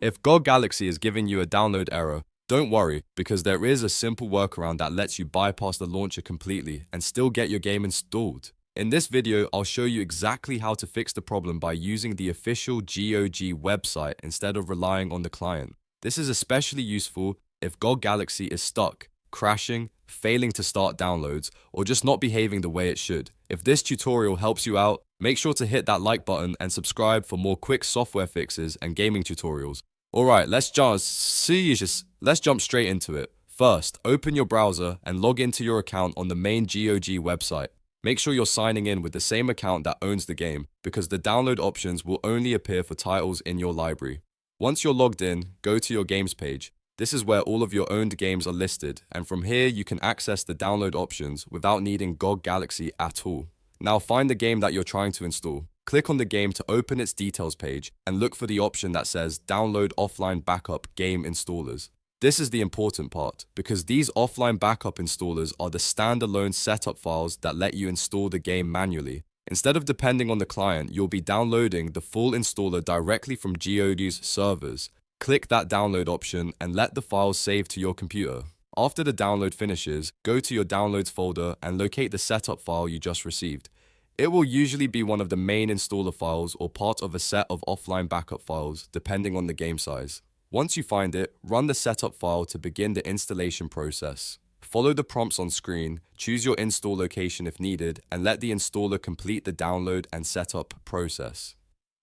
If GOG Galaxy is giving you a download error, don't worry, because there is a simple workaround that lets you bypass the launcher completely and still get your game installed. In this video, I'll show you exactly how to fix the problem by using the official GOG website instead of relying on the client. This is especially useful if GOG Galaxy is stuck, crashing, failing to start downloads, or just not behaving the way it should. If this tutorial helps you out, make sure to hit that like button and subscribe for more quick software fixes and gaming tutorials. Alright, let's jump straight into it. First, open your browser and log into your account on the main GOG website. Make sure you're signing in with the same account that owns the game, because the download options will only appear for titles in your library. Once you're logged in, go to your games page. This is where all of your owned games are listed, and from here you can access the download options without needing GOG Galaxy at all. Now find the game that you're trying to install. Click on the game to open its details page and look for the option that says Download Offline Backup Game Installers. This is the important part, because these offline backup installers are the standalone setup files that let you install the game manually. Instead of depending on the client, you'll be downloading the full installer directly from GOG's servers. Click that download option and let the files save to your computer. After the download finishes, go to your downloads folder and locate the setup file you just received. It will usually be one of the main installer files or part of a set of offline backup files, depending on the game size. Once you find it, run the setup file to begin the installation process. Follow the prompts on screen, choose your install location if needed, and let the installer complete the download and setup process.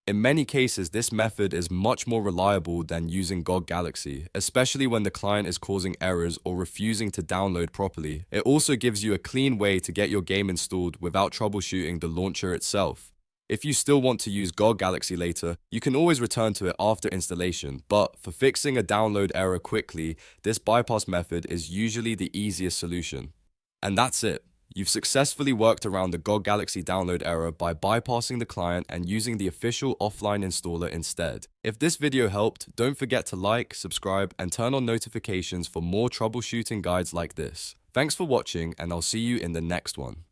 In many cases, this method is much more reliable than using GOG Galaxy, especially when the client is causing errors or refusing to download properly. It also gives you a clean way to get your game installed without troubleshooting the launcher itself. If you still want to use GOG Galaxy later, you can always return to it after installation, but for fixing a download error quickly, this bypass method is usually the easiest solution. And that's it. You've successfully worked around the GOG Galaxy download error by bypassing the client and using the official offline installer instead. If this video helped, don't forget to like, subscribe, and turn on notifications for more troubleshooting guides like this. Thanks for watching, and I'll see you in the next one.